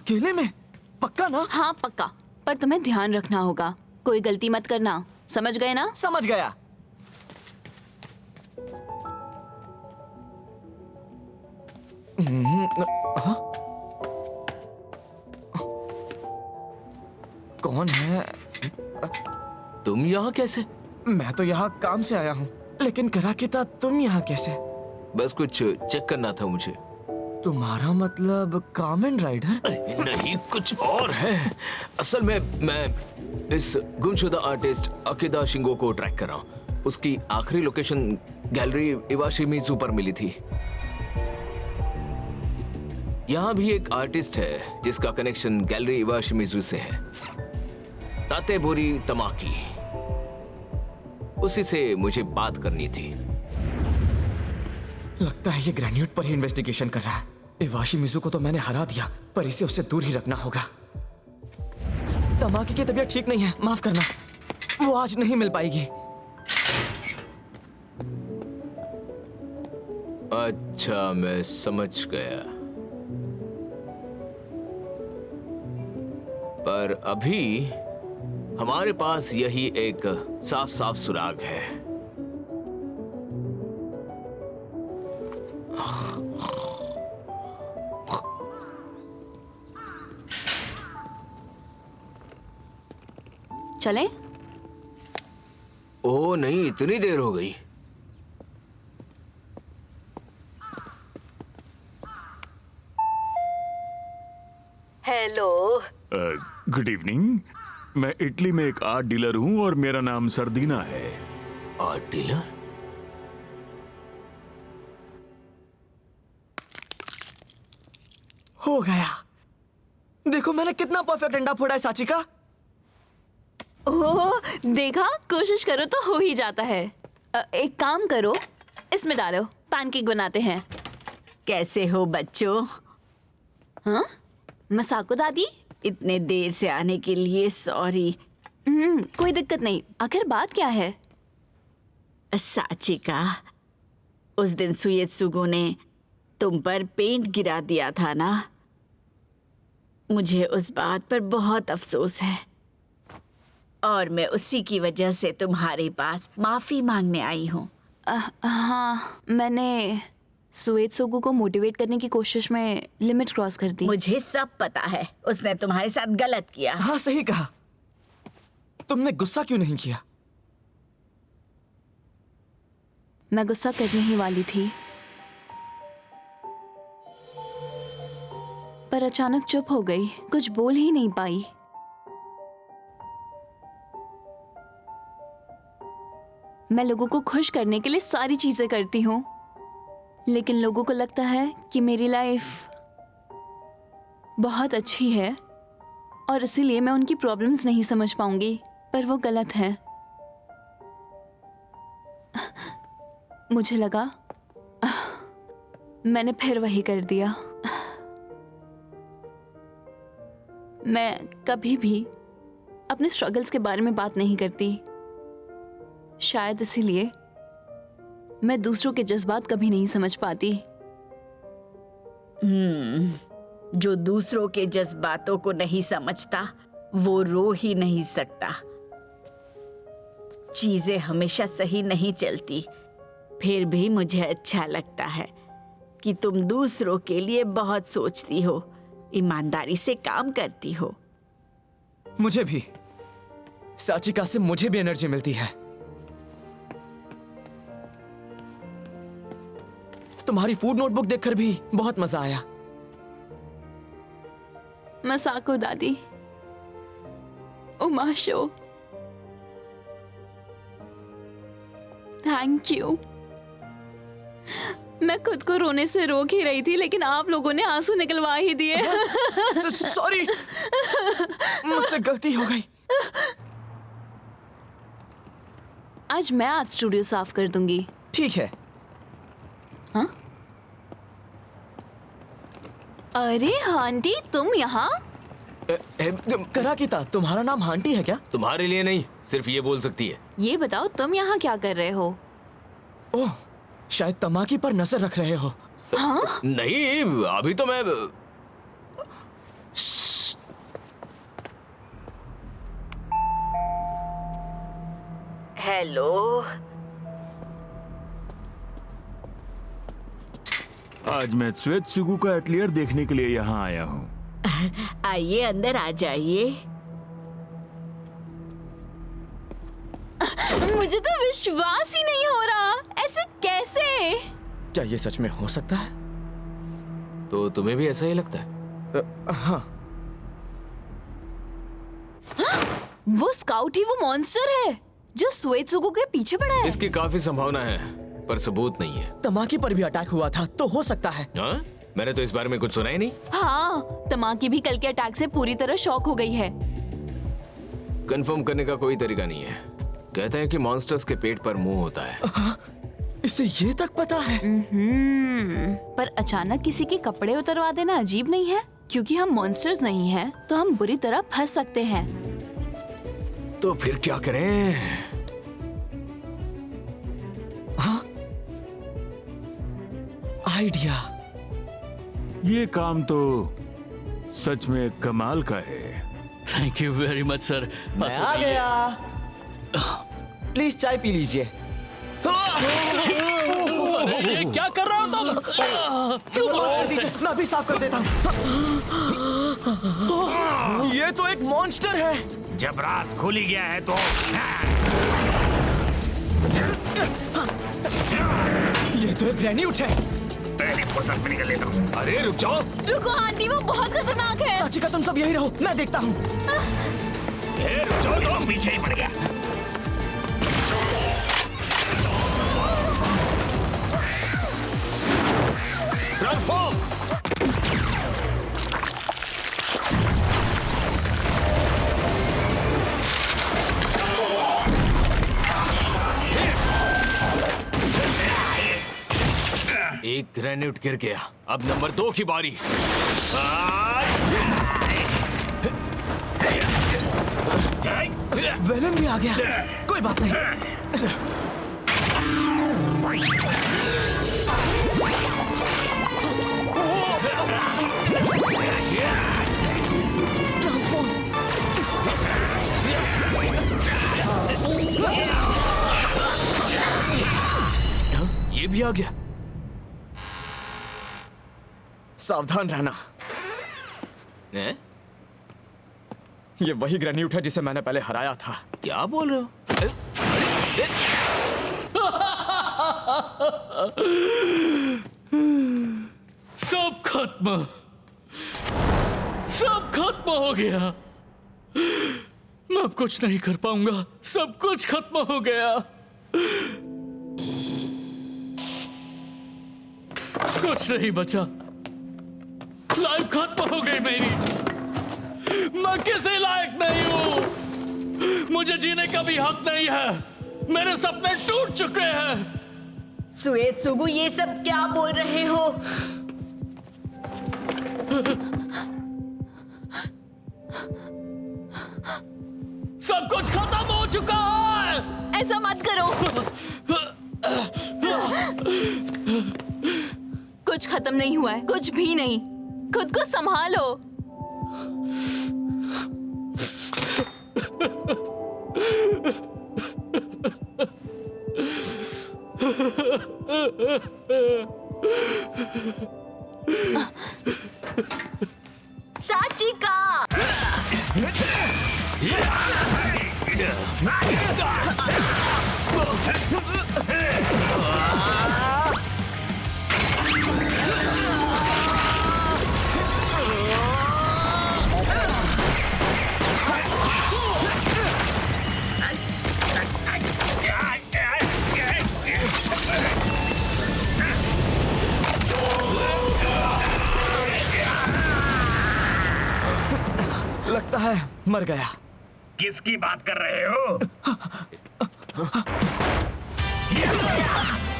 अकेले में? पक्का ना? हाँ पक्का, पर तुम्हें ध्यान रखना होगा, कोई गलती मत करना, समझ गए ना? समझ गया। हाँ? कौन है? तुम यहाँ कैसे? मैं तो यहाँ काम से आया हूँ, लेकिन कराकिता तुम यहाँ कैसे? बस कुछ चेक करना था मुझे। तुम्हारा मतलब कामेन राइडर? अरे नहीं, कुछ और है। असल में मैं इस गुमशुदा आर्टिस्ट अकीदा शिंगो को ट्रैक कर रहा हूँ। उसकी आखिरी लोकेशन गैलरी इवाशिमिजू पर मिली थी। यहाँ भी एक आर्टिस्ट है जिसका कनेक्शन गैलरी इवाशिमिजू से है, तातेबोरी तमाकी। उसी से मुझे बात करनी थी। लगता है ये ग्रेन्यूट पर ही इन्वेस्टिगेशन कर रहा है। इवाशिमिजू को तो मैंने हरा दिया, पर इसे उससे दूर ही रखना होगा। तमाकी की तबीयत ठीक नहीं है, माफ करना, वो आज नहीं मिल पाएगी। अच्छा, मैं समझ गया। पर अभी हमारे पास यही एक साफ साफ सुराग है। चलें? ओ नहीं, इतनी देर हो गई। हेलो। Good evening. मैं इटली में एक आर्ट डीलर हूँ और मेरा नाम सर्दीना है। Art dealer? हो गया। देखो मैंने कितना परफेक्ट अंडा फोड़ा है साची का। ओह, देखा, कोशिश करो तो हो ही जाता है। एक काम करो, इसमें डालो, पैनकेक बनाते हैं। कैसे हो बच्चों? हाँ, मसाको दादी। इतने देर से आने के लिए सॉरी। कोई दिक्कत नहीं। आखिर बात क्या है? साचिका, उस दिन सुयेत्सुगो ने तुम पर पेंट गिरा दिया था ना? मुझे उस बात पर बहुत अफसोस है और मैं उसी की वजह से तुम्हारे पास माफी मांगने आई हूँ। हाँ, मैंने सुएत्सुगु को मोटिवेट करने की कोशिश में लिमिट क्रॉस कर दी। मुझे सब पता है, उसने तुम्हारे साथ गलत किया। हाँ सही कहा। तुमने गुस्सा क्यों नहीं किया? मैं गुस्सा करने ही वाली थी, पर अचानक चुप हो गई, कुछ बोल ही नहीं पाई। मैं लोगों को खुश करने के लिए सारी चीजें करती हूँ, लेकिन लोगों को लगता है कि मेरी लाइफ बहुत अच्छी है और इसीलिए मैं उनकी प्रॉब्लम्स नहीं समझ पाऊंगी, पर वो गलत है। मुझे लगा मैंने फिर वही कर दिया। मैं कभी भी अपने स्ट्रगल्स के बारे में बात नहीं करती, शायद इसीलिए मैं दूसरों के जज्बात कभी नहीं समझ पाती। जो दूसरों के जज्बातों को नहीं समझता वो रो ही नहीं सकता। चीजें हमेशा सही नहीं चलती, फिर भी मुझे अच्छा लगता है कि तुम दूसरों के लिए बहुत सोचती हो, ईमानदारी से काम करती हो। मुझे भी, साचिका से मुझे भी एनर्जी मिलती है। तुम्हारी फूड नोटबुक देखकर भी बहुत मजा आया। मसाको दादी, उमाशो, थैंक यू। मैं खुद को रोने से रोक ही रही थी, लेकिन आप लोगों ने आंसू निकलवा ही दिए। सॉरी, मुझसे गलती हो गई। आज मैं आर्ट स्टूडियो साफ कर दूंगी। ठीक है। हाँ? अरे आंटी, तुम यहाँ? कराकिता, तुम्हारा नाम हांटी है क्या? तुम्हारे लिए नहीं, सिर्फ ये बोल सकती है। ये बताओ, तुम यहाँ क्या कर रहे हो? ओह, शायद तमाकी पर नजर रख रहे हो। हाँ? नहीं, अभी तो मैं हेलो। आज मैं श्वेत सुगु का एटलियर देखने के लिए यहाँ आया हूँ। आइए अंदर आ जाइए। मुझे तो विश्वास ही नहीं हो रहा, ऐसे कैसे? क्या ये सच में हो सकता है? तो तुम्हें भी ऐसा ही लगता है? हाँ। वो स्काउट ही वो मॉन्स्टर है जो सुएत्सुगु के पीछे पड़ा है। इसकी काफी संभावना है, पर सबूत नहीं है। तमाकी पर भी अटैक हुआ था, तो हो सकता है। हाँ? मैंने तो इस बारे में कुछ सुना ही नहीं। हाँ, तमाकी भी कल के अटैक से पूरी तरह शॉक हो गई है। कंफर्म करने का कोई तरीका नहीं है। कहते हैं कि मॉन्स्टर्स के पेट पर मुंह होता है। इसे ये तक पता है? पर अचानक किसी के कपड़े उतरवा देना अजीब नहीं है? क्योंकि हम मॉन्स्टर्स नहीं हैं, तो हम बुरी तरह फंस सकते हैं। तो फिर क्या करें? हाँ, आइडिया। ये काम तो सच में कमाल का है। Thank you very much sir. मैं आ गया। प्लीज चाय पी लीजिए। ये क्या कर रहा हो तुम? क्यों मार रहे दीजिए, हैं? मैं अभी साफ कर देता हूँ। ये तो एक मॉन्स्टर है। जब राज खुल गया है तो ये तो एक ग्रेन्यूट है। पहले फुर्सत में निकल लेता हूँ। अरे रुक जाओ। रुको आंटी, वो बहुत खतरनाक है। चाची का तुम सब यही रहो, मैं देखता हूँ। रुक जाओ, तुम पीछे ही पड़ गया। ट्रांसफॉर्म। एक ग्रेनेड गिर गया। अब नंबर 2 की बारी। वेलन भी आ गया। कोई बात नहीं। ट्रांसफॉर्म। ये भी आ गया। सावधान रहना। हैं? ये वही ग्रेन्यूट है जिसे मैंने पहले हराया था। क्या बोल रहे हो? सब खत्म, सब खत्म हो गया। मैं अब कुछ नहीं कर पाऊंगा। सब कुछ खत्म हो गया। कुछ नहीं बचा। लाइफ खत्म हो गई मेरी। मैं किसी लायक नहीं हूं। मुझे जीने का भी हक नहीं है। मेरे सपने टूट चुके हैं। सुएत्सुगु, ये सब क्या बोल रहे हो? सब कुछ खत्म हो चुका है। ऐसा मत करो। कुछ खत्म नहीं हुआ है, कुछ भी नहीं। खुद को संभालो। साचिका! लगता है मर गया। किसकी बात कर रहे हो?